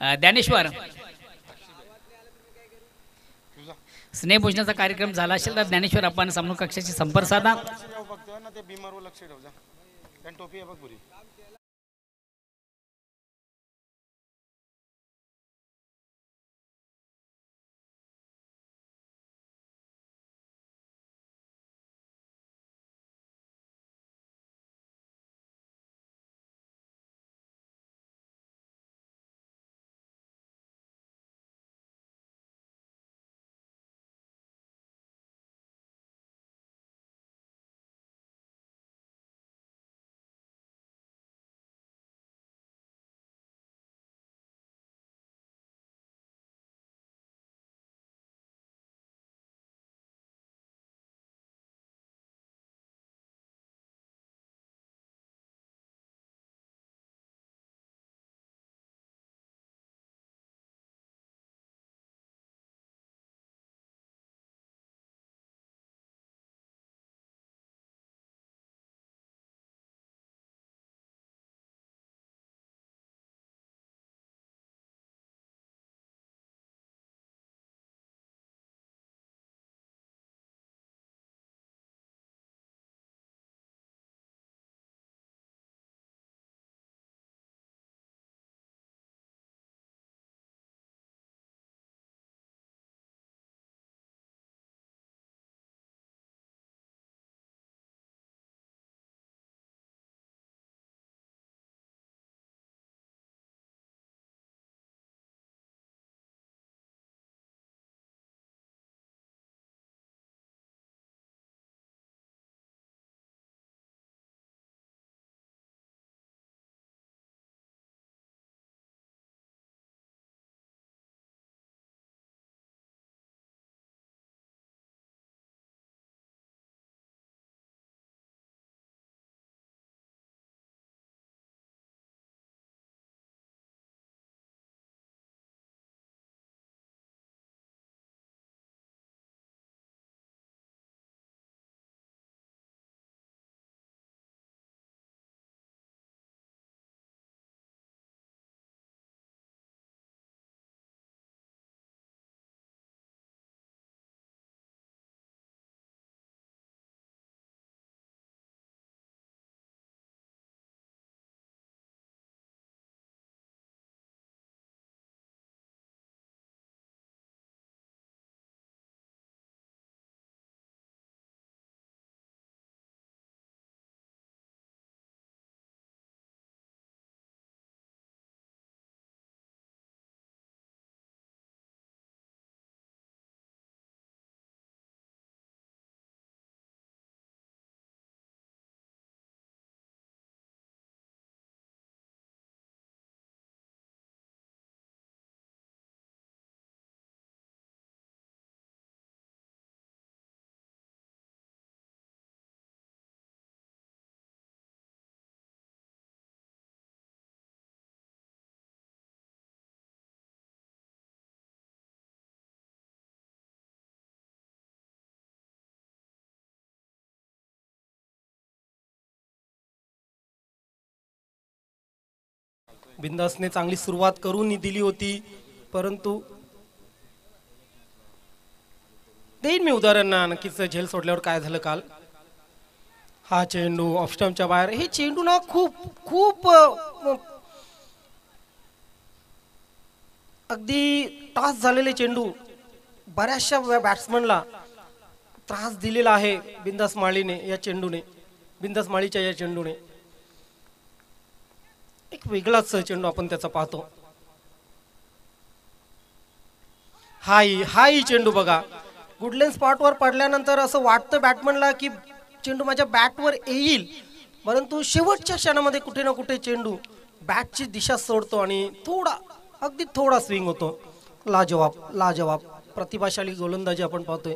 ज्ञानेश्वर, स्नेहभोजनाचा कार्यक्रम झाला असेल तर ज्ञानेश्वर आपण समूह कक्षाशी संपर्क साधा. बिंदासने चांगली सुरुवात करून दिली होती, परंतु देईन मी उदाहरण ना नक्कीच. झेल सोडल्यावर काय झालं काल. हा चेंडू ऑफस्टमच्या बाहेर. हे चेंडू ना खूप खूप अगदी टॉस झालेले चेंडू बऱ्याचशा बॅट्समनला त्रास दिलेला आहे बिंदास माळीने या चेंडूने, बिंदास माळीच्या या चेंडूने. एक वेगळाच चेंडू आपण त्याचा पाहतो. हाही चेंडू बघा, गुडलेन स्पॉटवर पडल्यानंतर असं वाटतं बॅटमनला की चेंडू माझ्या बॅटवर येईल, परंतु शेवटच्या क्षणामध्ये कुठे ना कुठे चेंडू बॅटची दिशा सोडतो आणि अगदी थोडा स्विंग होतो. लाजवाब प्रतिभाशाली गोलंदाजी आपण पाहतोय.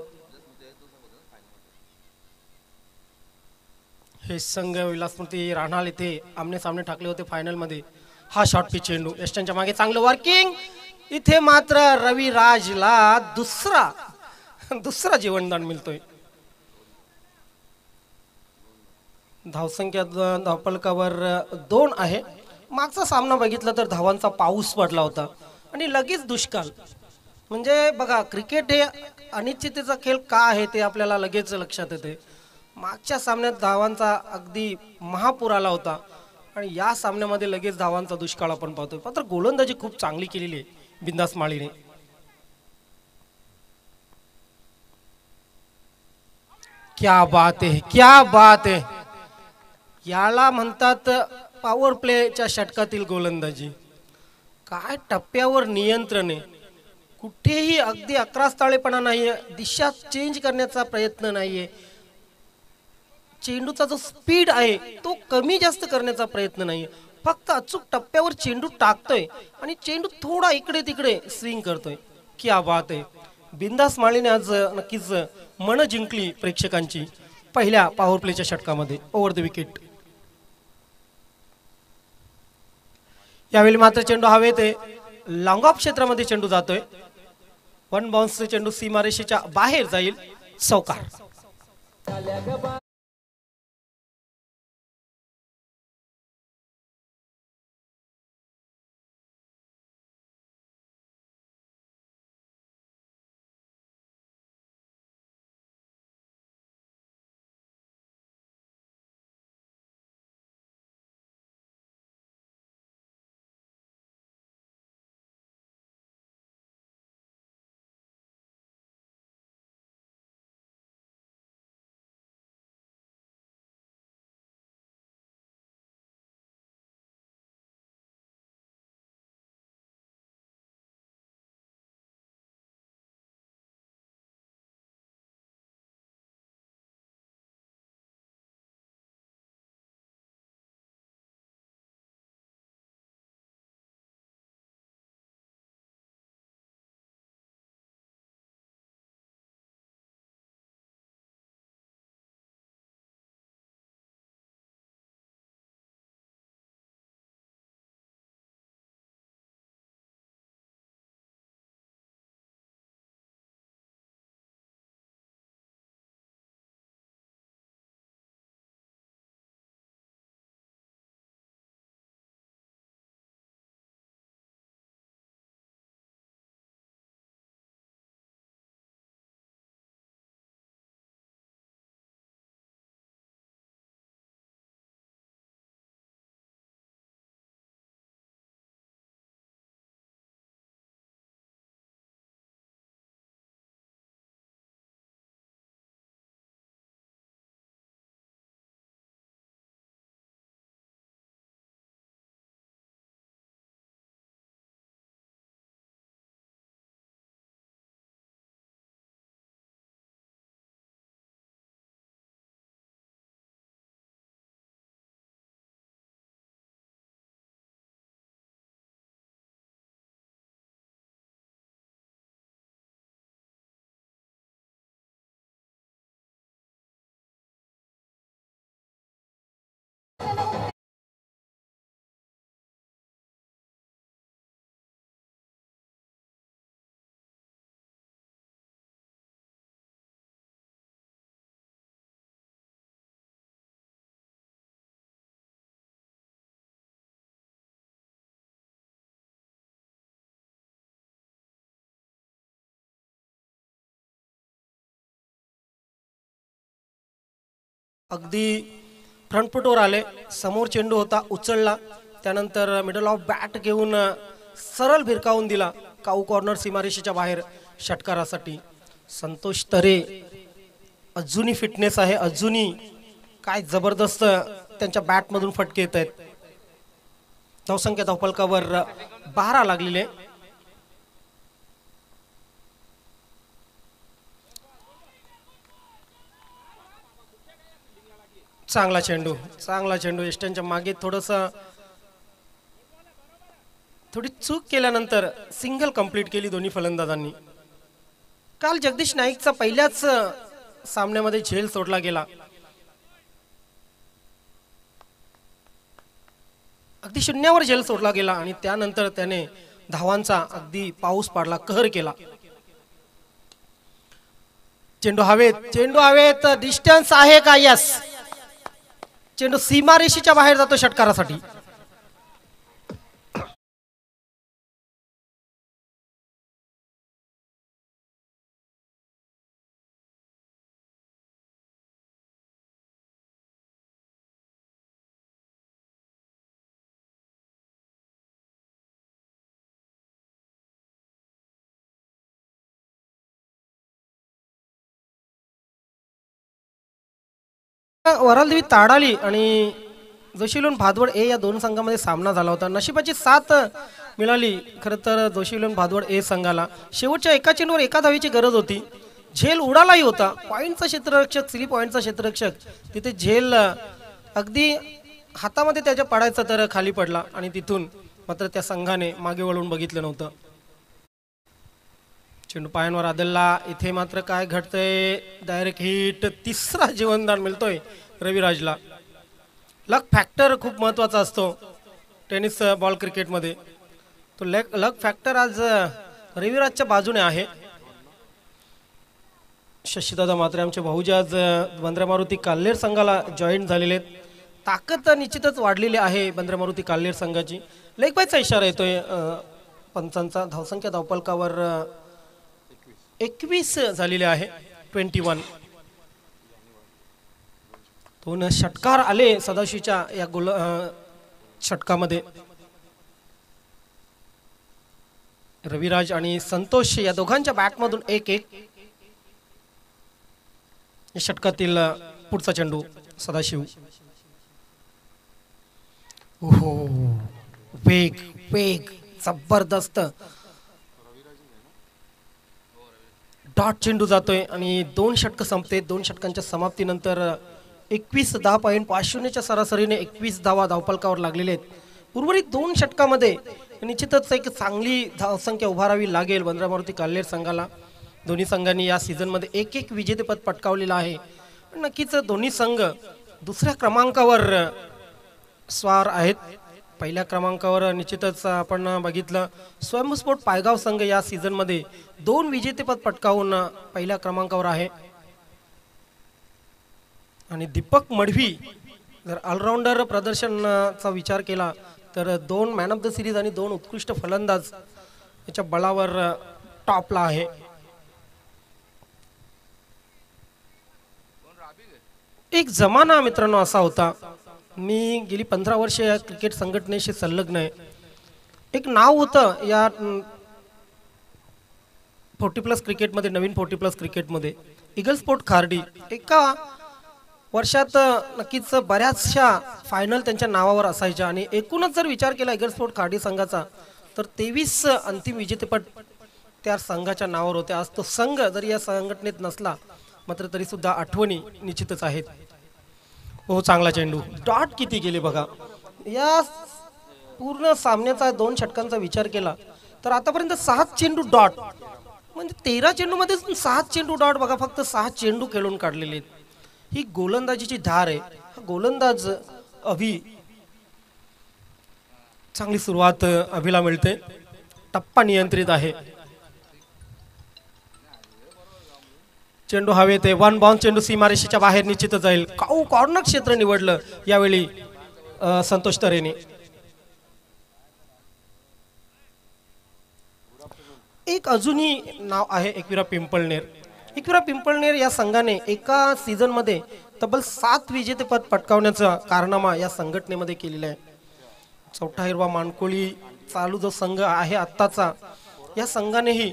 हे संघ विलासमूर्ती राहणार येथे आमने सामने टाकले होते फायनल मध्ये. हा शॉर्ट पिच चेंडू यष्टांच्या मागे चांगलं वर्किंग. इथे मात्र रविराजला दुसरा जीवनदान मिळतोय. धावसंख्या धावपलकावर 2 आहे. मागचा सामना बघितला तर धावांचा पाऊस पडला होता, आणि लगेच दुष्काळ. म्हणजे बघा, क्रिकेट हे अनिश्चिततेचा खेळ का आहे ते आपल्याला लगेच लक्षात येते. मागच्या सामन्यात धावांचा अगदी महापूर आला होता आणि या सामन्यामध्ये लगेच धावांचा दुष्काळ आपण पाहतोय. मात्र गोलंदाजी खूप चांगली केलेली आहे बिंदास माळीने. क्या बात आहे, क्या बात आहे. याला म्हणतात पॉवर प्लेच्या षटकातील गोलंदाजी. काय टप्प्यावर नियंत्रण आहे, कुठेही अगदी अकरास्थाळेपणा नाहीये, दिशा चेंज करण्याचा प्रयत्न नाहीये. चेंडूचा जो स्पीड आहे तो कमी जास्त करण्याचा प्रयत्न नाहीये, फक्त अचूक टप्प्यावर चेंडू टाकतोय आणि चेंडू थोडा इकडे तिकडे स्विंग करतोय. क्या बात आहे. बिंदास माळीने आज नक्कीच मन जिंकली प्रेक्षकांची पहिल्या पॉवर प्लेच्या षटकामध्ये ओव्हर द विकेट. यावेळी मात्र चेंडू हवेत आहे, लॉंग ऑफ क्षेत्रामध्ये चेंडू जातोय. वन बाउन्सचे चेंडू सीमारेषेच्या बाहेर जाईल. चौकार. अगदी फ्रंट फुटवर आले, समोर चेंडू होता, उचलला, त्यानंतर मिडल ऑफ बॅट घेऊन सरळ भिरकावून दिला काऊ कॉर्नर सीमारेषेच्या बाहेर षटकारासाठी. संतोष तरे अजूनही फिटनेस आहे, अजूनही काय जबरदस्त त्यांच्या बॅट मधून फटके येत आहेत. धावसंख्या धावफलकावर 12 लागलेले. चांगला चेंडू, चांगला चेंडू. एस्टनच्या मागे थोडी चूक केल्यानंतर सिंगल कंप्लीट केली दोन्ही फलंदाजांनी. काल जगदीश नाईकचा पहिल्याच सामन्यामध्ये झेल सोडला गेला. अगदी शून्यावर झेल सोडला गेला आणि त्यानंतर त्याने धावांचा अगदी पाऊस पाडला, कहर केला. चेंडू हवेत, चेंडू हवेत. डिस्टन्स आहे का? यस. चेंडू सीमारेषेच्या बाहेर जातो षटकारासाठी. वरालदेवी ताडाली आणि जोशीलोन भादवड ए या दोन संघामध्ये सामना झाला होता. नशिबाची साथ मिळाली खरं तर जोशीलोन भादवड ए संघाला. शेवटच्या एका चेंडूवर एका धावेची गरज होती. झेल उडालाही होता. पॉईंटचा क्षेत्ररक्षक 3 पॉईंटचा क्षेत्ररक्षक तिथे झेल अगदी हातामध्ये त्याच्या पडायचा तर खाली पडला आणि तिथून मात्र त्या संघाने मागे वळून बघितलं नव्हतं. चेंडू पायांवर आदलला. इथे मात्र काय घडतंय, डायरेक्ट हिट. तिसरा जीवनदान मिळतोय रविराजला. लक फॅक्टर खूप महत्वाचा असतो टेनिस बॉल क्रिकेटमध्ये. तो लक फॅक्टर आज रविराजच्या बाजूने आहे. शशीदादा मात्रे आमचे भाऊजी आज बंद्रा मारुती काल्हेर संघाला जॉईन झालेले आहेत. ताकद निश्चितच वाढलेली आहे बंद्रा मारुती काल्हेर संघाची. लेग बायचा इशारा येतोय पंचांचा. धावसंख्या धावपलकावर 21 झालेले आहे. 21. दोन षटकार आले सदाशिवच्या या षटकामध्ये. रविराज आणि संतोष या दोघांच्या बॅटमधून 1-1. षटकातील पुढचा चेंडू सदाशिव. ओहो, वेग वेग जबरदस्त. डॉट चेंडू जातोय आणि 2 षटक संपते. 2 षटकांच्या समाप्तीनंतर 21 10 पॉईंट 5-0च्या सरासरीने 21 धावा धावपलकावर लागलेले आहेत. उर्वरित 2 षटकामध्ये निश्चितच एक चांगली धावसंख्या उभारावी लागेल बंद्रा मारुती काल्हेर संघाला. दोन्ही संघांनी या सीझनमध्ये 1-1 विजेतेपद पटकावलेलं आहे. नक्कीच दोन्ही संघ दुसऱ्या क्रमांकावर स्वार आहेत. पहिल्या क्रमांकावर निश्चितच आपण बघितलं स्वयंस्फोट पायगाव संघ या सीझनमध्ये 2 विजेतेपद पटकावून पहिल्या क्रमांकावर आहे. आणि दीपक मडवी जर ऑलराऊंडर प्रदर्शनाचा विचार केला तर 2 मॅन ऑफ द सिरीज आणि 2 उत्कृष्ट फलंदाज याच्या बळावर टॉपला आहे. एक जमाना मित्रांनो असा होता, मी गेली 15 वर्ष या क्रिकेट संघटनेशी संलग्न आहे. एक नाव होतं या 40+ क्रिकेटमध्ये, नवीन 40+ क्रिकेटमध्ये ईगल स्पोर्ट खार्डी. एका वर्षात नक्कीच बऱ्याचशा फायनल त्यांच्या नावावर असायच्या आणि एकूणच जर विचार केला ईगल स्पोर्ट खार्डी संघाचा तर 23 अंतिम विजेतेपद त्या संघाच्या नावावर होते. आज तो संघ जरी या संघटनेत नसला मात्र तरी सुद्धा आठवणी निश्चितच आहेत. हो, चांगला चेंडू. डॉट किती गेले बघा. या पूर्ण सामन्याचा 2 षटकांचा विचार केला तर आतापर्यंत 6 चेंडू डॉट, म्हणजे 13 चेंडूमध्ये 6 चेंडू डॉट बघा. फक्त 6 चेंडू खेळून काढलेले आहेत. ही गोलंदाजीची धार आहे. हा गोलंदाज अभि, चांगली सुरुवात अभिला मिळते. टप्पा नियंत्रित आहे. चेंडू हवे ते 1 बाउन्स चेंडू सीमारेषेच्या बाहेर निश्चितच जाईल. कॉर्नर क्षेत्र निवडलं यावेळी संतोष तरेने. एक अजूनही नाव आहे एकविरा पिंपळनेर. एकविरा पिंपळनेर या संघाने एका सीझन मध्ये तब्बल 7 विजेतेपद पटकावण्याचा कारनामा या संघटनेमध्ये केलेला आहे. चौथा हिरवा मानकोळी चालू जो संघ आहे आत्ताचा, या संघानेही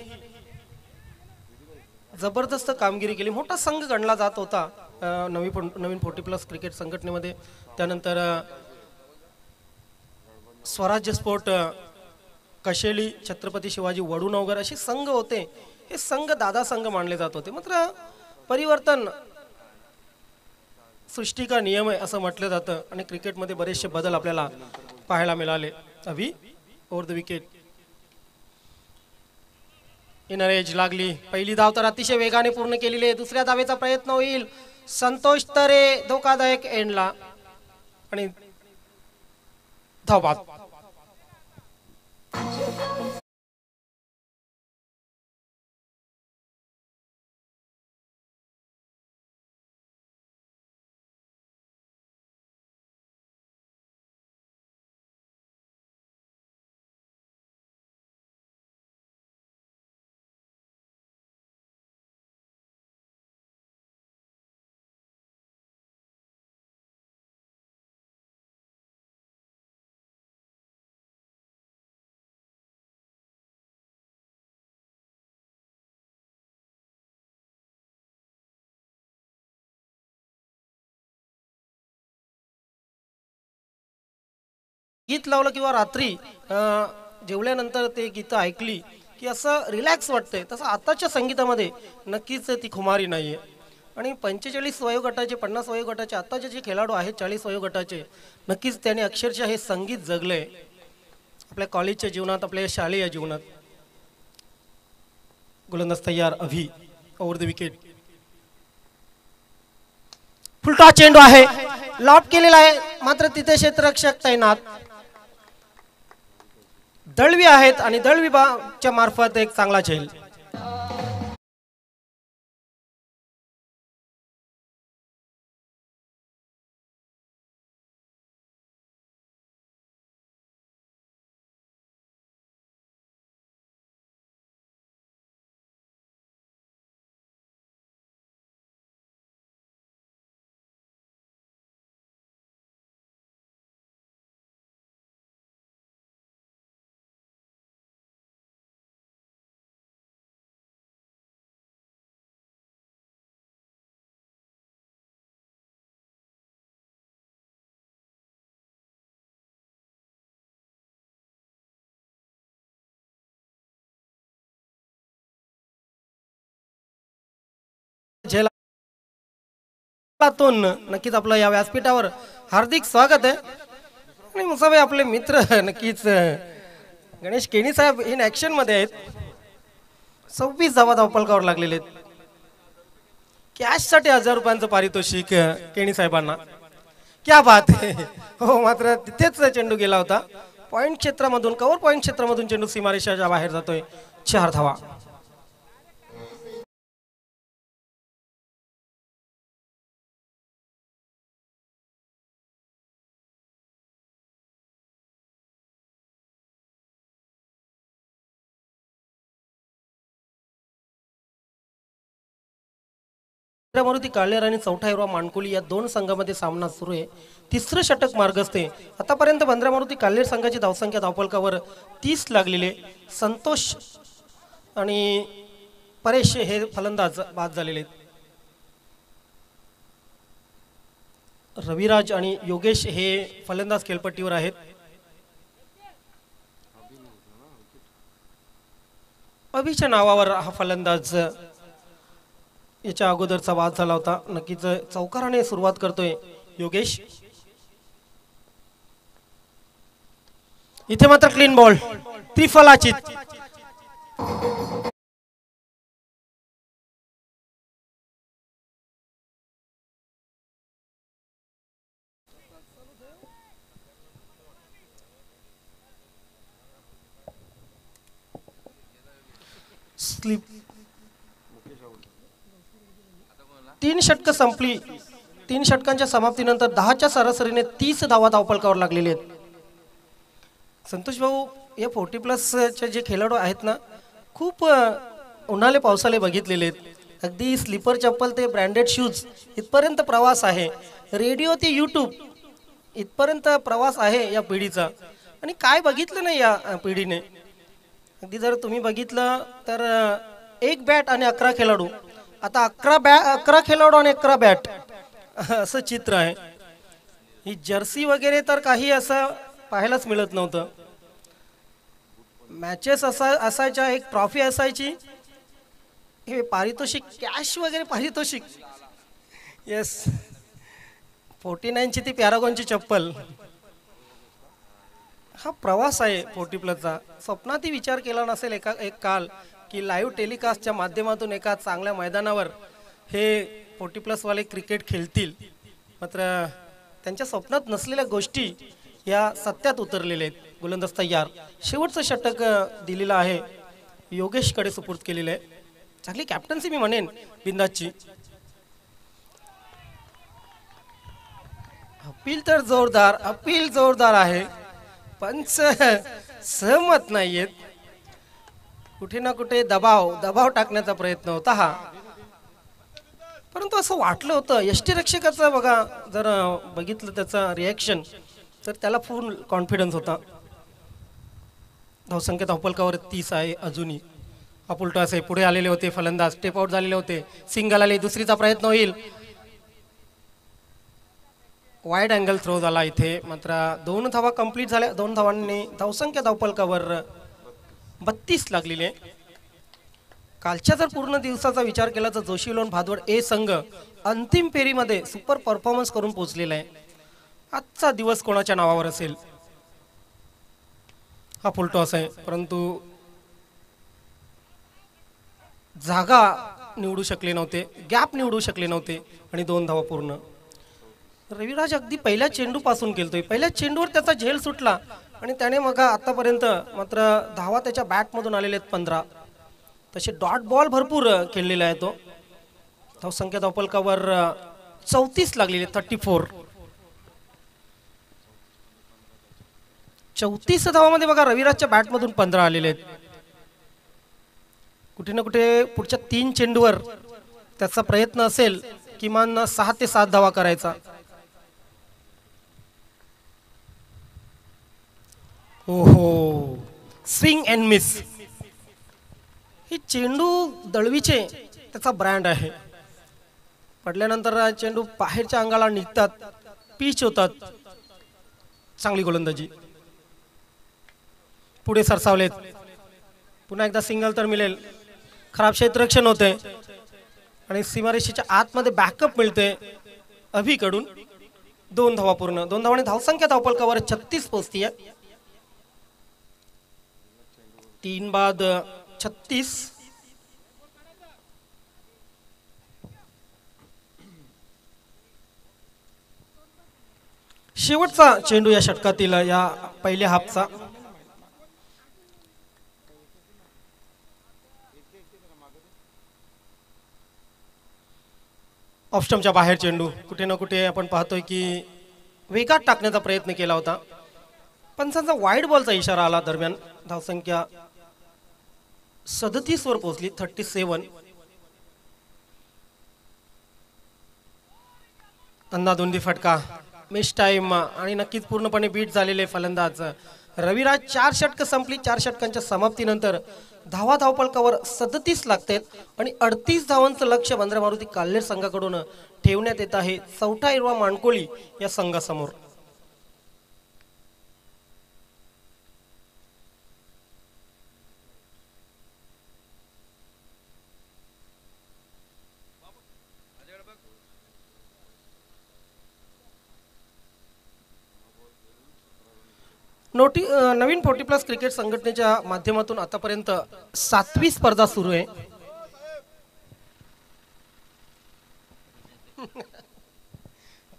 जबरदस्त कामगिरी केली. मोठा संघ गणला जात होता नवीन 40+ क्रिकेट संघटनेमध्ये. त्यानंतर स्वराज्य स्पोर्ट, कशेली, छत्रपती शिवाजी, वडूनगर असे संघ होते. हे संघ दादा संघ मानले जात होते. मात्र परिवर्तन सृष्टी का नियम आहे असं म्हटलं जातं आणि क्रिकेटमध्ये बरेचसे बदल आपल्याला पाहायला मिळाले. Abhi over the wicket. Inner edge लागली. पहिली धाव तर अतिशय वेगाने पूर्ण केलेली आहे. दुसऱ्या धावेचा प्रयत्न होईल. संतोष तरे धोकादायक एंडला आणि धावबाद. गीत लावलं किंवा रात्री जेवल्यानंतर ते गीतं ऐकली की असं रिलॅक्स वाटतंय, तसं आताच्या संगीतामध्ये नक्कीच ती खुमारी नाही आहे. आणि 45 वयोगटाचे 50 वयोगटाचे आत्ताचे जे खेळाडू आहेत 40 वयोगटाचे, नक्कीच त्यांनी अक्षरशः हे संगीत जगलंय आपल्या कॉलेजच्या जीवनात, आपल्या शालेय जीवनात. गोलंदाज तयार, अभि ओव्हर द विकेट. फुलटॉस चेंडू आहे, लॉप केलेला आहे, मात्र तिथे क्षेत्ररक्षक तैनात. दळवी आहेत आणि दळवीच्या मार्फत एक चांगला झेल. झेलातून नक्कीच आपलं या व्यासपीठावर हार्दिक स्वागत आहे. आणि मुसाबाई आपले मित्र नक्कीच गणेश केणी साहेब इन ऍक्शन मध्ये आहेत. 26 धावा धावपलकावर लागलेले आहेत. कॅश साठी 1000 रुपयांचं पारितोषिक केणी साहेबांना. क्या बात आहे. हो, मात्र तिथेच चेंडू गेला होता. पॉइंट क्षेत्रामधून, कव्हर पॉइंट क्षेत्रामधून चेंडू सीमारेषाच्या बाहेर जातोय. 4 धावा. मारुती काळेर आणि चौथा हिरवा मानकोली या दोन संघामध्ये सामना सुरू आहे. तिसरं षटक मार्गस्थ आहे. आतापर्यंत बंद्रा मारुती काळेर संघाची धावसंख्या धावपलकावर 30 लागलेले. संतोष आणि परेश हे फलंदाज बाद झालेले आहेत. रविराज आणि योगेश हे फलंदाज खेळपट्टीवर आहेत. अभिच्या नावावर हा फलंदाज याच्या अगोदरचा वाद झाला होता. नक्कीच चौकाराने सुरुवात करतोय योगेश. इथे मात्र क्लीन बॉल, त्रिफलाचित. स्लिप. 3 षटकं संपली. 3 षटकांच्या समाप्तीनंतर 10च्या सरासरीने 30 धावा धावपलकावर लागलेले आहेत. संतोष भाऊ, या 40+ जे खेळाडू आहेत ना, खूप उन्हाळे पावसाळे बघितलेले आहेत. अगदी स्लीपर चप्पल ते ब्रँडेड शूज इथपर्यंत प्रवास आहे. रेडिओ ते यूट्यूब इथपर्यंत प्रवास आहे या पिढीचा. आणि काय बघितलं नाही या पिढीने. अगदी जर तुम्ही बघितलं तर 1 बॅट आणि 11 खेळाडू. आता 11 खेळाडू आणि 11 बॅट असं चित्र आहे. ही जर्सी वगैरे तर काही असं पाहायलाच मिळत नव्हतं. मॅचेस असायच्या, एक ट्रॉफी असायची, हे पारितोषिक कॅश वगैरे पारितोषिक. येस, 49ची ती पॅरागॉनची चप्पल. हा प्रवास आहे 40+चा. स्वप्नातही विचार केला नसेल एक काल की लाईव्ह टेलिकास्टच्या माध्यमातून एका चांगल्या मैदानावर हे 40+ वाले क्रिकेट खेळतील. मात्र त्यांच्या स्वप्नात नसलेल्या गोष्टी या सत्यात उतरलेल्या आहेत. गोलंदाज तयार. शेवटचं षटक दिलेलं आहे, योगेशकडे सुपूर्द केलेलं आहे. चांगली कॅप्टन्सी मी म्हणेन बिंदासची. अपील तर जोरदार, अपील जोरदार आहे. पंच सहमत नाहीयेत. कुठे ना कुठे दबाव टाकण्याचा प्रयत्न होता हा. परंतु असं वाटलं होतं यष्टीरक्षकाचं, बघा जर बघितलं त्याचा रिॲक्शन, तर त्याला फुल कॉन्फिडन्स होता. धावसंख्या धावपलकावर 30 आहे अजूनही. अपुलटा असे पुढे आलेले होते फलंदाज, स्टेप आउट झालेले होते. सिंगल आले, दुसरीचा प्रयत्न होईल. वाईड अँगल थ्रो झाला इथे. मात्र 2 धावा कंप्लीट झाल्या. 2 धावांनी धावसंख्या धावपलकावर 32 लागलेली आहे. कालच्या जर पूर्ण दिवसाचा विचार केला तर जोशी लोण भादवड ए संघ अंतिम फेरीमध्ये सुपर परफॉर्मन्स करून पोहोचलेला आहे. आजचा दिवस कोणाच्या नावावर असेल हा फुलटॉस आहे, परंतु जागा निवडू शकले नव्हते, गॅप निवडू शकले नव्हते आणि 2 धावा पूर्ण. रविराज अगदी पहिल्या चेंडूपासून केलतोय. पहिल्या चेंडूवर त्याचा झेल सुटला आणि त्याने मग आतापर्यंत मात्र धावा त्याच्या बॅटमधून आलेले आहेत 15. तसे डॉट बॉल भरपूर खेळलेला आहे तो. धावसंख्या धावपलकावर 34 लागलेली, 34. 34 धावामध्ये बघा रविराजच्या बॅटमधून 15 आलेले आहेत. कुठे ना कुठे पुढच्या 3 चेंडूवर त्याचा प्रयत्न असेल किमान 6 ते 7 धावा करायचा. ओहो, स्विंग अँड मिस. ही चेंडू दळवीचे त्याचा ब्रँड आहे. पडल्यानंतर चेंडू बाहेरच्या अंगाला निघतात, पिच होतात. चांगली गोलंदाजी. पुढे सरसावलेत. पुन्हा एकदा सिंगल तर मिळेल. खराब क्षेत्ररक्षण होते आणि सीमारेषेच्या आतमध्ये बॅकअप मिळते अभिकडून. 2 धावा पूर्ण. 2 धावांनी धावसंख्या धावपलकावर 36 पोहोचतीये. 3 बाद 36. शेवटचा चेंडू या षटकातील या पहिल्या हाफचा. ऑफस्टमच्या बाहेर चेंडू. कुठे ना कुठे आपण पाहतोय की वेगात टाकण्याचा प्रयत्न केला होता. पंचांचा वाईड बॉलचा इशारा आला दरम्यान. धावसंख्या 37 वर पोहोचली, 37. अंधाधुंदी फटका, मिस टाइम आणि नक्कीच पूर्णपणे बीट झालेले फलंदाज रविराज. 4 षटक संपली. 4 षटकांच्या समाप्तीनंतर धावा धावपलकावर 37 लागतात आणि 38 धावांचं लक्ष बंद्रा मारुती काल्हेर संघाकडून ठेवण्यात येत आहे चौथा हिरवा मानकोळी या संघासमोर. नवीन 40+ क्रिकेट संघटनेच्या माध्यमातून आतापर्यंत 7वी स्पर्धा सुरू आहे.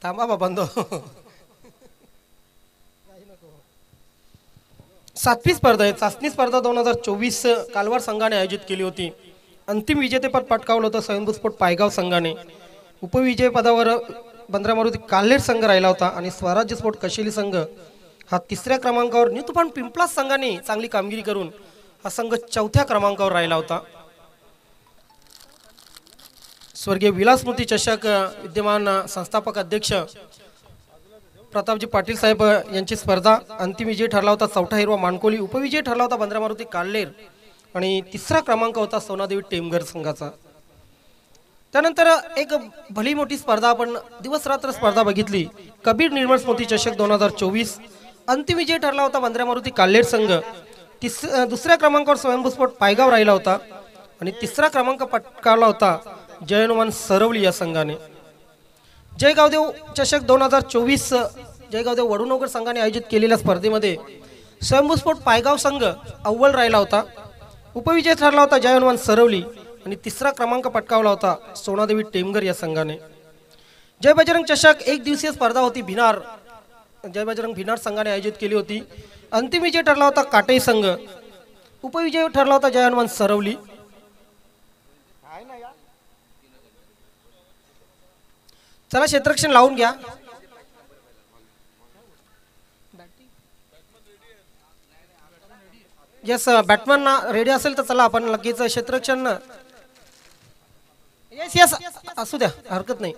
थांबा बाबांनो. 7वी स्पर्धा आहे. चाचणी स्पर्धा 2024 कालवार संघाने आयोजित केली होती. अंतिम विजेतेपद पटकावलं होतं स्वयंभू स्पोर्ट पायगाव संघाने. उपविजेतेपदावर बंद्रा मारुती काल्हेर संघ राहिला होता आणि स्वराज्य स्पोर्ट कशेली संघ हा 3ऱ्या क्रमांकावर. नितुपान पिंपलास संघाने चांगली कामगिरी करून हा संघ 4थ्या क्रमांकावर राहिला होता. स्वर्गीय विलास स्मृती चषक विद्यमान संस्थापक अध्यक्ष प्रतापजी पाटील साहेब यांची स्पर्धा. अंतिम विजय ठरला होता चौथा हिरवा मानकोली. उपविजय ठरला होता बंद्रा मारुती काल्हेर आणि 3रा क्रमांक होता सोनादेवी टेमघर संघाचा. त्यानंतर एक भली मोठी स्पर्धा आपण दिवस रात्र स्पर्धा बघितली. कबीर निर्मळ स्मृती चषक 2024. अंतिम विजय ठरला होता बंद्रा मारुती काल्हेर संघ. 2ऱ्या क्रमांकावर स्वयंभू स्पोर्ट पायगाव राहिला होता आणि 3रा क्रमांक पटकावला होता जय हनुमान सरवली या संघाने. जयगावदेव चषक 2024 जयगावदेव वडुनगर संघाने आयोजित केलेल्या स्पर्धेमध्ये स्वयंभू स्पोर्ट पायगाव संघ अव्वल राहिला होता. उपविजय ठरला होता जय हनुमान सरवली आणि 3रा क्रमांक पटकावला होता सोनादेवी टेमघर या संघाने. जय बजरंग चषक 1 दिवसीय स्पर्धा होती. भिनार जय बजरंग भिनार संघाने आयोजित केली होती. अंतिम विजय ठरला होता काटे संघ. उपविजय ठरला होता जय हनुमान सरवली. चला क्षेत्ररक्षण लावून घ्या. यस, बॅट्समन रेडी असेल तर चला आपण लगेच क्षेत्ररक्षण. येस येस असू द्या, हरकत नाही.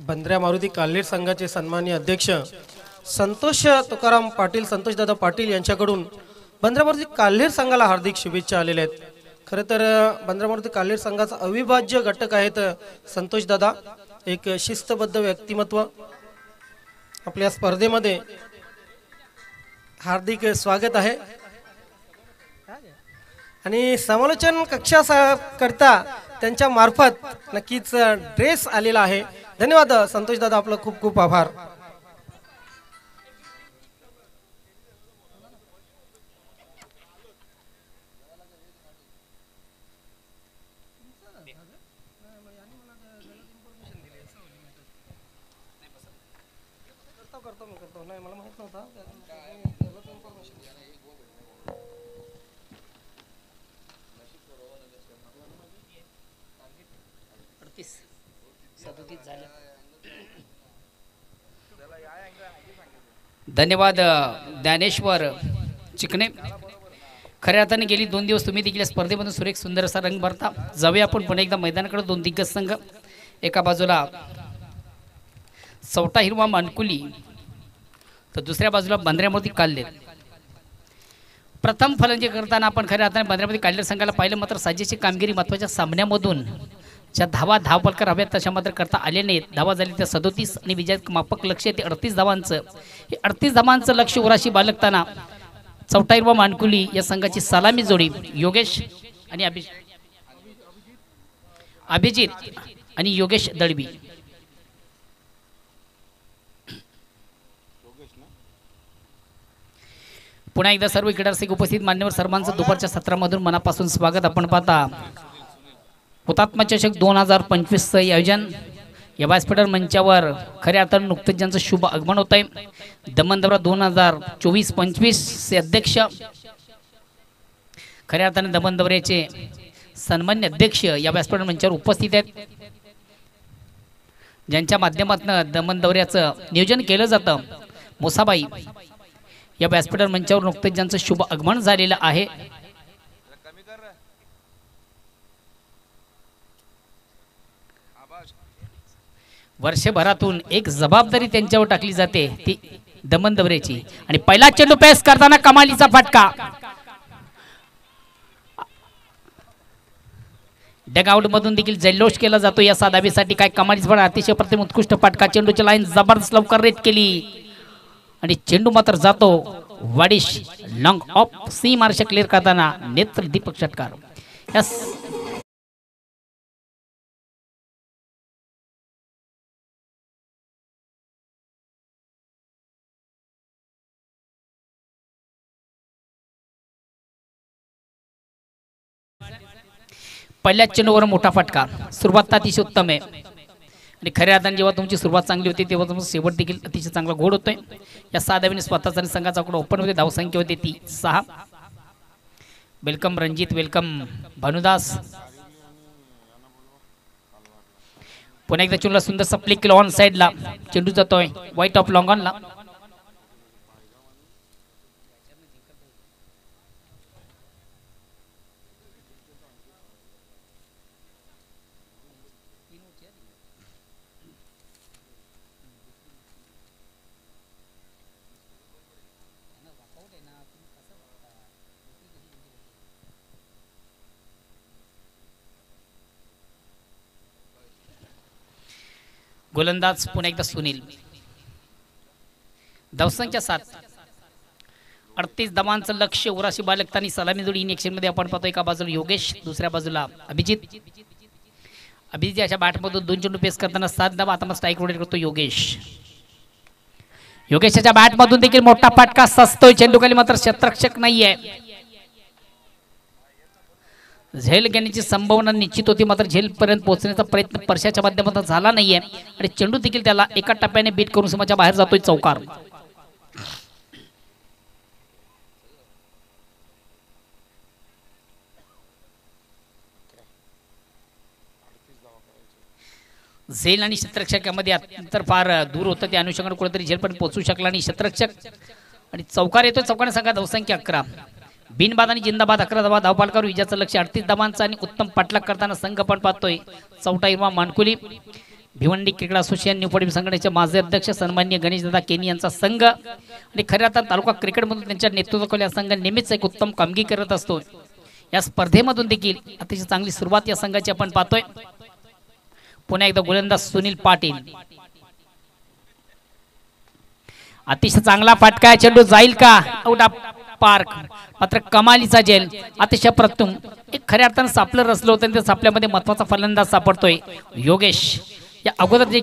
बंद्र्या मारुती काल्हेर संघाचे सन्माननीय अध्यक्ष संतोष तुकाराम पाटील, संतोषदादा पाटील यांच्याकडून बंद्र्या मारुती काल्हेर संघाला हार्दिक शुभेच्छा आलेल्या आहेत. खरं तर बंद्र्या मारुती काल्हेर संघाचा अविभाज्य घटक आहेत संतोषदादा, एक शिस्तबद्ध व्यक्तिमत्व. आपल्या स्पर्धेमध्ये हार्दिक स्वागत आहे. आणि समालोचन कक्षा करता त्यांच्या मार्फत नक्कीच ड्रेस आलेला आहे. धन्यवाद संतोष दादा, आपलं खूप खूप आभार. नाही मला माहित नव्हता. धन्यवाद ज्ञानेश्वर चिकणे. खऱ्या अर्थाने गेली 2 दिवस तुम्ही देखील स्पर्धेमधून सुरेख सुंदर असा रंग भरता. जाऊया आपण पुन्हा एकदा मैदानाकडे. 2 दिग्गज संघ, एका बाजूला चौटा हिरवा मानकुली तर दुसऱ्या बाजूला बंद्र्यामध्ये काल्हेर. प्रथम फलंदाजी करताना आपण खऱ्या अर्थाने बंद्र्यामध्ये काल्हेर संघाला पाहिलं, मात्र साजेची कामगिरी महत्त्वाच्या सामन्यामधून ज्या धावपलकर हव्यात तशा मात्र करता आले नाहीत. धावा झाली त्या 37 आणि विजयात मापक लक्ष ते 38 धावांचं. हे 38 धावांचं लक्ष उराशी बाळगताना चौटा हिरवा मानकुली या संघाची सलामी जोडी योगेश आणि अभिजित आणि योगेश दळवी. पुन्हा एकदा सर्व क्रीडारसिक उपस्थित मान्यवर सर्वांचं दुपारच्या सत्रामधून मनापासून स्वागत. आपण पाहता हुतात्मा चषक 2025चं आयोजन या व्यासपीठ मंचावर खऱ्या अर्थानं नुकतेच ज्यांचं शुभ आगमन होत आहे. दमन दौरा 2024-25 चे अध्यक्ष, खऱ्या अर्थाने दमन दौऱ्याचे सन्मान्य अध्यक्ष या व्यासपीठ मंचावर उपस्थित आहेत, ज्यांच्या माध्यमातून दमन दौऱ्याचं नियोजन केलं जातं. मोसाबाई या व्यासपीठ मंचावर नुकतेच ज्यांचं शुभ आगमन झालेलं आहे. वर्षभरातून एक जबाबदारी त्यांच्यावर टाकली जाते, ती दमन दौऱ्याची. आणि पहिला चेंडू पेस करताना कमालीचा फटका. डगआउट मधून देखील जल्लोष केला जातो या साधावीसाठी. काय कमालीचा फटका, अतिशय प्रतिम उत्कृष्ट फटका. चेंडूची लाईन जबरदस्त लवकर रेट केली आणि चेंडू मात्र जातो वाडिश. लॉंग ऑफ सी मार्श क्लिअर करताना नेत्र दीपक षटकार. पहिल्या चेंडूवर मोठा फटका. सुरुवात अतिशय उत्तम आहे आणि खऱ्या अर्थाने जेव्हा तुमची सुरुवात चांगली होती तेव्हा तुमचा शेवट देखील अतिशय चांगला घोड होतोय. या साधावीने स्वतःचा आणि संघाचा आकडा ओपन मध्ये धावसंख्या होती ती 6. Welcome Ranjit, welcome Bhanudas. पुन्हा एकदा चेंडूला सुंदर सप्लिक केलं ऑन साइडला. चेंडू जातोय वाईट ऑफ लॉंग ऑनला. गोलंदाज पुन्हा एकदा सुनील. धावसंख्या 7. 38 धावांचं लक्ष उराशी बाळगताना सलामी जोडी इन मध्ये आपण पाहतो. एका बाजूला योगेश, दुसऱ्या बाजूला अभिजित. अभिजित याच्या बॅटमधून 2 चेंडू पेस करताना 7 धावा. आता स्ट्राईक रोटेट करतो योगेश. योगेशच्या बॅटमधून देखील मोठा फटका सजतोय. चेंडू खाली मात्र क्षेत्ररक्षक नाहीये. झेल घेण्याची संभावना निश्चित होती, मात्र झेल पर्यंत पोहोचण्याचा प्रयत्न परशाच्या माध्यमातून झाला नाहीये आणि चेंडू देखील त्याला एका टप्प्याने बीट करून समाच्या बाहेर जातोय चौकार. झेल आणि क्षेत्ररक्षकामध्ये अंतर फार दूर होतं, त्या अनुषंगाने कुठेतरी झेल पण पोहोचू शकला आणि क्षेत्ररक्षक आणि चौकार येतोय. चौकाने संघात धावसंख्या 11. बिनबाद आणि जिंदाबाद 11 धावा. धावपालकावर विजयाचं लक्ष 38 धावांचं आणि उत्तम पाठलाग करताना संघ पण पाहतोय चौटा हिरवा मानकुली. भिवंडी क्रिकेट असोसिएशन न्यूपडी संघटनेचे माजी अध्यक्ष सन्माननीय गणेशदादा केनी यांचा संघ आणि खऱ्या अर्थात तालुका क्रिकेटमधून त्यांच्या नेतृत्वाखाली हा संघ नेहमीच एक उत्तम कामगिरी करत असतो. या स्पर्धेमधून देखील अतिशय चांगली सुरुवात या संघाची आपण पाहतोय. पुन्हा एकदा गोलंदाज सुनील पाटील, अतिशय चांगला फटका, चेंडू जाईल का आउट ऑफ पार्क, मात्र कमालीचा जेल, अतिशय प्रथम एक खऱ्या अर्थानं सापलं रचलं होतं. त्या सापल्यामध्ये महत्वाचा फलंदाज सापडतोय योगेश. या अगोदर जे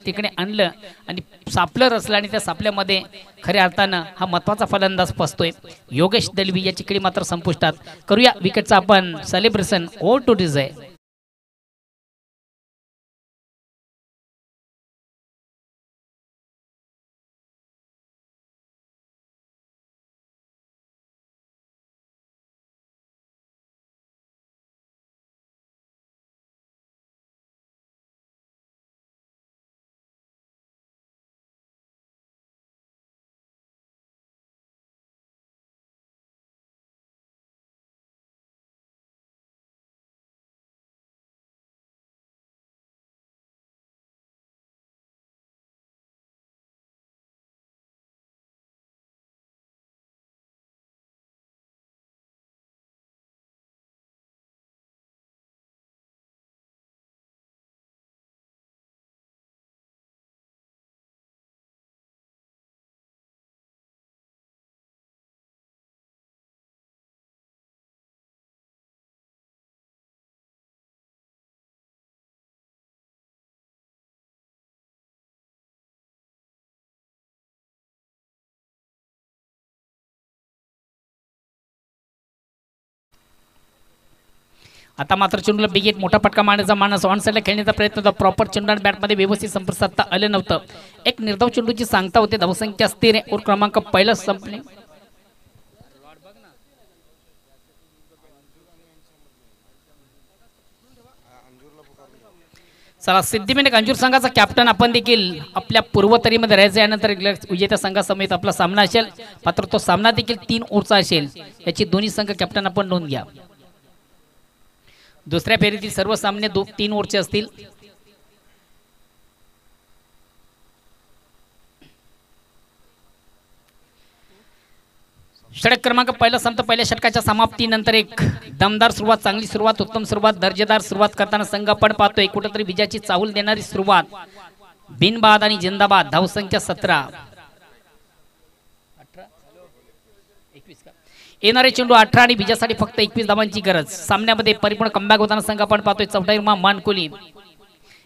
तिकडे आणलं आणि सापलं रचलं आणि त्या सापल्यामध्ये खऱ्या अर्थानं हा महत्वाचा फलंदाज फसतोय योगेश दलवी. या चिकडी मात्र संपुष्टात. करूया विकेटचा आपण सेलिब्रेशन. O two डिझाय. आता मात्र चेंडूला बिग एक मोठा फटका मारण्याचा मानस ऑन साइडला खेळण्याचा प्रयत्न होता. प्रॉपर चेंडू बॅटमध्ये व्यवस्थित संपर्क साधता आलं नव्हतं. एक निर्धाव चेंडूची सांगता होते. धावसंख्या स्थिर आहे. ओव्हर क्रमांक पहिला संपले. चला सिद्धिविनायक अंजूर संघाचा कॅप्टन आपण देखील आपल्या पूर्वतरीमध्ये राहायचं. यानंतर विजेत्या संघासमेत आपला सामना असेल. मात्र तो सामना देखील 3 ओव्हरचा असेल. याची दोन्ही संघ कॅप्टन आपण नोंद घ्या. दुसऱ्या फेरीतील सर्व सामने 3 ओव्हरचे असतील. षटक क्रमांक पहिला संपता. पहिल्या षटकाच्या समाप्तीनंतर एक दमदार सुरुवात, चांगली सुरुवात, उत्तम सुरुवात, दर्जेदार सुरुवात करताना संघ आपण पाहतोय कुठेतरी विजयाची चाहूल देणारी सुरुवात. बिनबाद आणि जिंदाबाद. धावसंख्या 17. येणारे चेंडू 18 आणि विजयासाठी फक्त 21 धावांची गरज. सामन्यामध्ये परिपूर्ण कमबॅक होताना संघ आपण पाहतोय. चौथाईमा मानकुली.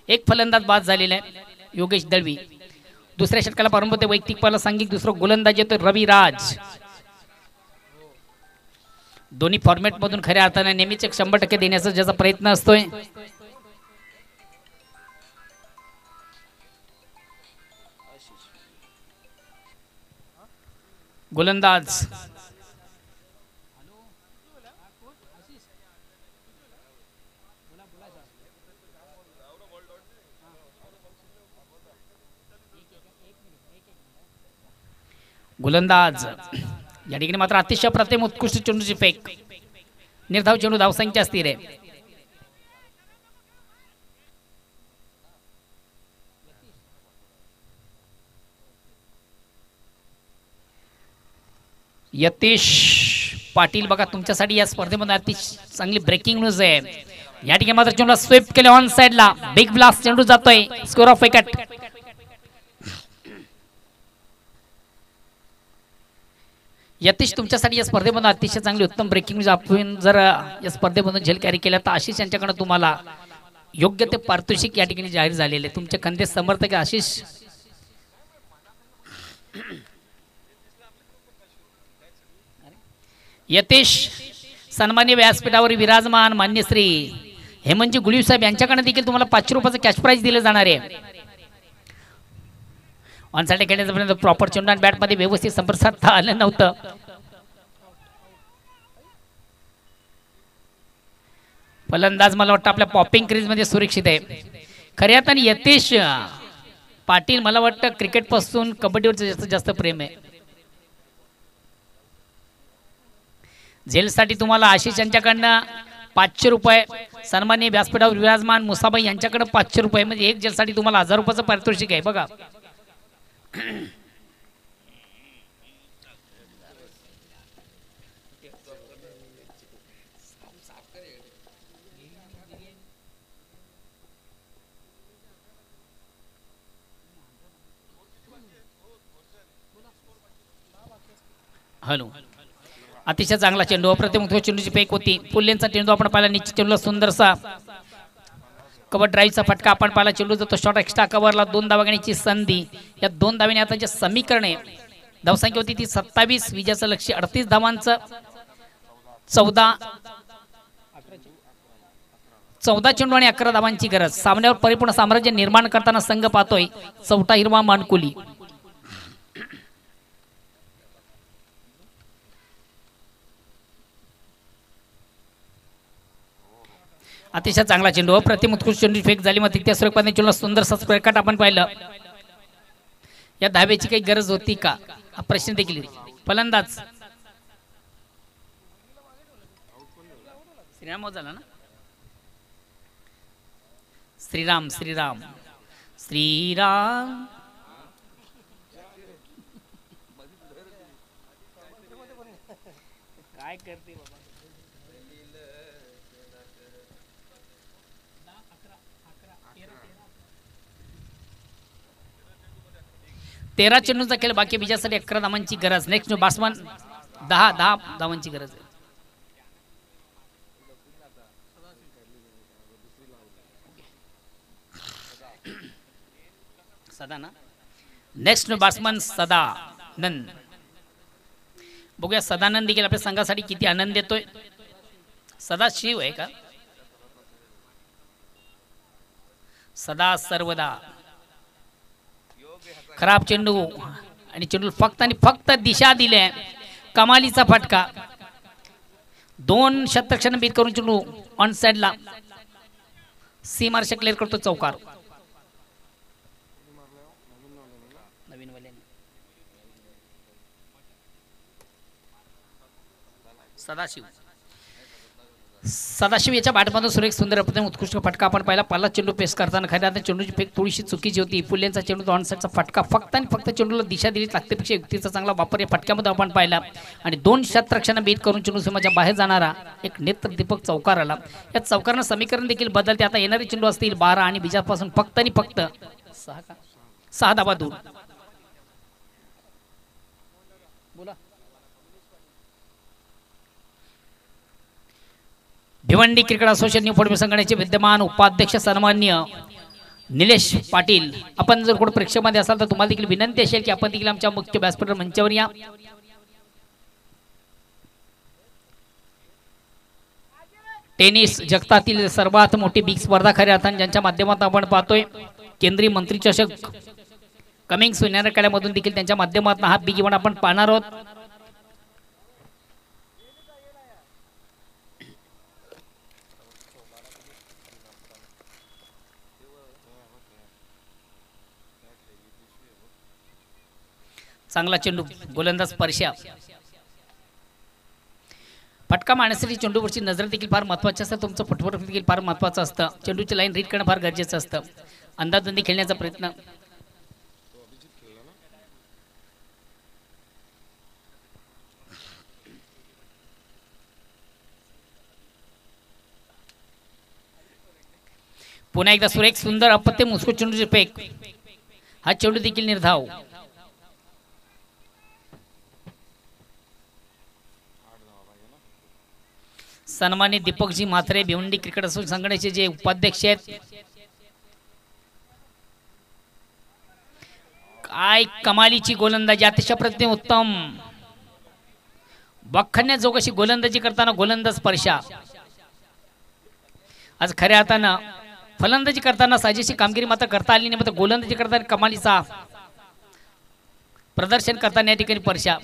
एक फलंदाज बाद झालेला आहे योगेश दळवी. दुसऱ्या षटकाला प्रारंभ होते. वैयक्तिक पहिला सांघिक दुसरं गोलंदाज येतो रविराज. दोन्ही फॉर्मॅट मधून खऱ्या अर्थाने नेहमीच 100% देण्याचा ज्याचा प्रयत्न असतोय. गोलंदाज गोलंदाज या ठिकाणी मात्र अतिशय प्रथम उत्कृष्ट चेंडूची फेक. निर्धाव चेंडू. धावसंख्या स्थिर आहे. यतीश पाटील बघा तुमच्यासाठी या स्पर्धेमध्ये अतिशय चांगली ब्रेकिंग न्यूज आहे. या ठिकाणी मात्र चेंडूला स्वीप केले ऑन साइडला. बिग ब्लास्ट चेंडू जातोय. Score of wicket. यतीश तुमच्यासाठी या स्पर्धेमध्ये अतिशय चांगली उत्तम ब्रेकिंग न्यूज. आपण जर या स्पर्धेमधून झेल कॅरी केला तर आशिष यांच्याकडे तुम्हाला योग्य ते पारितोषिक या ठिकाणी जाहीर झालेले. तुमचे खंदे समर्थक आशिष. यतीश सन्मान्य व्यासपीठावर विराजमान मान्य श्री हेमंतजी गुळी साहेब यांच्याकडे देखील तुम्हाला 500 रुपयाचं कॅश प्राइज दिले जाणार आहे. ऑन साइड खेळण्याचा प्रॉपर चेंडू आणि बॅटमध्ये व्यवस्थित संपर्क साधता आलं नव्हतं. फलंदाज मला वाटतं आपल्या पॉपिंग क्रीज मध्ये सुरक्षित आहे. खऱ्या अर्थाने यतीश पाटील मला वाटतं क्रिकेट पासून कबड्डीवर जास्त प्रेम आहे. झेलसाठी तुम्हाला आशिष यांच्याकडनं 500 रुपये, सन्माननीय व्यासपीठावर विराजमान मुसाबाई यांच्याकडे 500 रुपये, म्हणजे एक जेलसाठी तुम्हाला 1000 रुपयाचं पारितोषिक आहे बघा. हॅलो, अतिशय चांगला चेंडू, अप्रतिम चेंडूची फेक होती. पुल्लेंचा चेंडू आपण पाहिला, निश्चित चेंडूला सुंदरसा कव्हर ड्राईव्हचा फटका आपण पाहिला. चेंडू जातो शॉर्ट, एक्स्ट्रा कव्हरला 2 धावा घेण्याची संधी. या 2 धाव्याने आता जे समीकरण आहे, धावसंख्या होती ती 27, विजयाचं लक्ष्य 38 धावांचं. 14 चेंडू आणि 11 धावांची गरज. सामन्यावर परिपूर्ण साम्राज्य निर्माण करताना संघ पाहतोय चौथा हिरवा मानकुली. अतिशय चांगला चेंडू, अप्रतिम उत्कृष्ट चेंडू फेक झाली. मग त्या स्वरूपाने चेंडूला सुंदरसा स्क्वेअर कट आपण पाहिलं. या धाब्याची काही गरज होती का हा प्रश्न देखील. फलंदाज श्रीराम झाला ना, श्रीराम श्रीराम श्रीराम. काय करते बाबा. 13 चेंडूचा खेळ बाकी, विजयासाठी 11 धावांची गरज. नेक्स्ट बॅट्समन 10 धावांची गरज आहे. सदा ना, नेक्स्ट बॅट्समन सदानंद. बघूया सदानंद देखील आपल्या संघासाठी किती आनंद देतोय. सदाशिव आहे का, सदा सर्वदा. खराब चेंडू आणि चेंडू फक्त आणि फक्त दिशा दिल्या. कमालीचा फटका, 2 शतक्षण बीत करून चेंडू ऑन साइडला सीमार्श क्लिअर करतो चौकार. नवीन सदाशिव याच्या बॅटमधून सुरेख सुंदर उत्कृष्ट फटका आपण पहिला चेंडू पेस करताना खऱ्या आता चेंडूची फेक थोडीशी चुकीची होती. पुल्लेंचा चेंडू ऑन साइडचा फटका, फक्त आणि फक्त चेंडूला दिशा दिली लागतेपेक्षा युक्तीचा चांगला वापर या फटक्यामध्ये आपण पाहिला. आणि 2 शतरक्षण बीत करून चेंडू सीमाच्या बाहेर जाणारा एक नेत्रदीपक चौकार आला. या चौकारानं समीकरण देखील बदलते. आता येणारे चेंडू असतील 12 आणि बीजापासून फक्त आणि फक्त 6 धावा दूर. बोला. Bhiwandi cricket association new form संघटनेचे विद्यमान उपाध्यक्ष सन्माननीय निलेश पाटील, आपण जर कोण प्रेक्षकामध्ये असाल तर तुम्हाला देखील विनंती असेल की आपण देखील आमच्या मुख्य व्यासपीठ मंचावर या. टेनिस जगतातील सर्वात मोठी बिग स्पर्धा खऱ्या अर्थाने ज्यांच्या माध्यमातून आपण पाहतोय केंद्रीय मंत्री चषक कमिंग सुनार खेळामधून देखील त्यांच्या माध्यमातून हा बिग इव्हेंट आपण पाहणार आहोत. चांगला चेंडू, गोलंदाज स्पर्शा. फटका मारण्यासाठी चेंडूवरची नजर देखील फार महत्त्वाची असते. तुमचं फुटवर्क देखील फार महत्त्वाचं असतं. चेंडूची लाईन रीड करणं फार गरजेचं असतं. अंदाजबंदी खेळण्याचा प्रयत्न. पुन्हा एकदा सुरेख सुंदर अपत्य मुस्को चेंडूची फेक. हा चेंडू देखील निर्धाव. सन्मानित दीपकजी म्हात्रे भिवंडी क्रिकेट असोसिएशन संघटनेचे जे उपाध्यक्ष आहेत. काय कमालीची गोलंदाजी, अतिशय प्रतिम उत्तम बखण्याजोग अशी गोलंदाजी करताना गोलंदाज स्पर्शा. आज खऱ्या अर्थानं फलंदाजी करताना साजेशी कामगिरी मात्र करता आली नाही, मात्र गोलंदाजी करताना कमालीचा प्रदर्शन करताना या ठिकाणी स्पर्शा.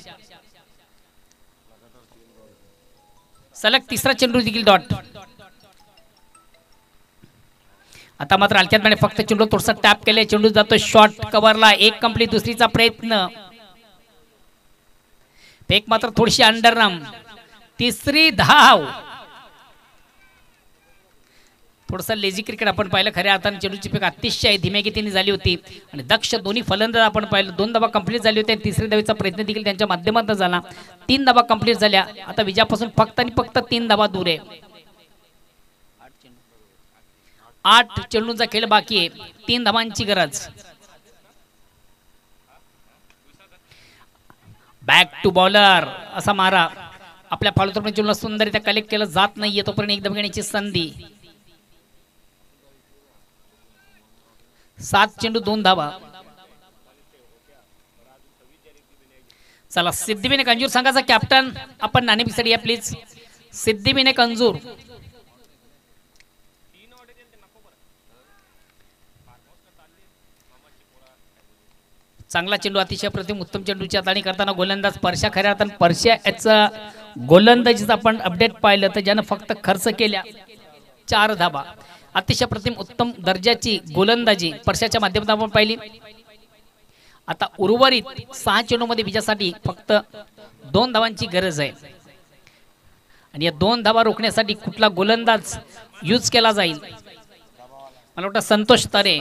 सलग 3रा चेंडू देखील डॉट. आता मात्र हलक्यात फक्त चेंडू थोडासा टॅप केले. चेंडू जातो शॉर्ट कव्हरला. एक कंप्लीट. दुसरीचा प्रयत्न. फेक मात्र थोडीशी अंडरराम. तिसरी धाव. थोडंसं लेझी क्रिकेट आपण पाहिलं, खऱ्या अर्थाने चेंडूची फेक अतिशय धीम्या गतीने झाली होती आणि दक्ष दोन्ही फलंदाज आपण पाहिलं. 2 धावा कंप्लीट झाली होती आणि तिसऱ्या धावेचा प्रयत्न देखील त्यांच्या माध्यमातून झाला. 3 धावा कंप्लीट झाल्या. आता विजयापासून फक्त आणि फक्त 3 धावा दूर आहे. 8 चेंडूंचा खेळ बाकी आहे. 3 धावांची गरज. बॅक टू बॉलर असा मारा आपल्या फालतूर चेंडूला सुंदररित्या कलेक्ट केलं जात नाहीये, तोपर्यंत एक धाव घेण्याची संधी. 7 चेंडू 2 धावा. चला सिद्धिविनायक अंजूर संघाचा कॅप्टन आपण नाणेफेकीसाठी या प्लीज. सिद्धिविनायक अंजूर. चांगला चेंडू, अतिशय प्रतिम उत्तम चेंडूची हाताळणी करताना गोलंदाज परशा. खऱ्या अर्थाने परशा याचा गोलंदाजीचा आपण अपडेट पाहिलं तर ज्यानं फक्त खर्च केल्या 4 धावा. अतिशय प्रतिम उत्तम दर्जाची गोलंदाजी परशाच्या माध्यमातून आपण पाहिली. आता उर्वरित 6 चेंडूमध्ये विजयासाठी फक्त 2 धावांची गरज आहे आणि या 2 धावा रोखण्यासाठी कुठला गोलंदाज यूज केला जाईल? मला वाटतं संतोष तरे.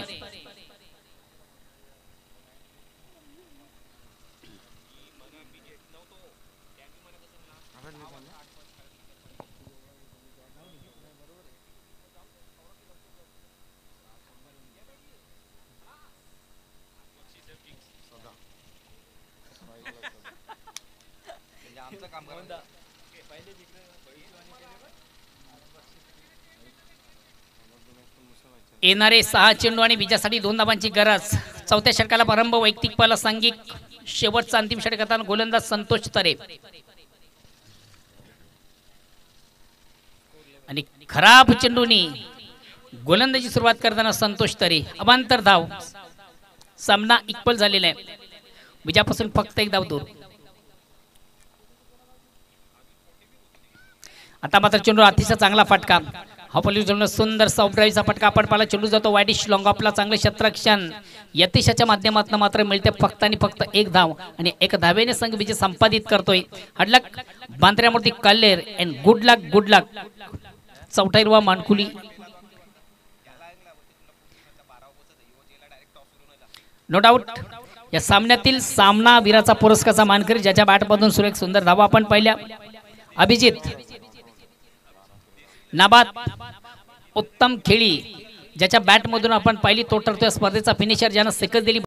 येणारे 6 चेंडू आणि विजयासाठी 2 धावांची गरज. चौथ्या षटकाला प्रारंभ. वैयक्तिक पाला सांघिक शेवटचा अंतिम षटक करताना गोलंदाज संतोष तरे आणि खराब चेंडूनी गोलंदाजी सुरुवात करताना संतोष तरे. अबांतर धाव. सामना इक्वल झालेला आहे. विजयापासून फक्त 1 धाव दूर. आता मात्र चेंडू अतिशय चांगला फटका. हा पॉलिश सुंदर सॉफ्ट ड्राईव्हचा फटका आपण पाहिला. चेंडू जातो वाईडिश लॉंग ऑफला. चांगले क्षेत्ररक्षण यतिशाच्या माध्यमातून मात्र मिळते फक्त आणि फक्त 1 धाव आणि 1 धावेने संघ विजय संपादित करतोय. हडलक बांद्र्यामूर्ती कल्लेर अँड गुड लक. चौथा हिरवा मानकुली. नो डाऊट या सामन्यातील सामना वीराचा पुरस्काराचा मानकरी ज्याच्या बॅटमधून सुरेख सुंदर धावा आपण पाहिल्या. अभिजित नाबाद उत्तम खेळी ज्याच्या बॅटमधून आपण पाहिली. तो ठरतोय स्पर्धेचा फिनिशर ज्यानं सेकंद दिली.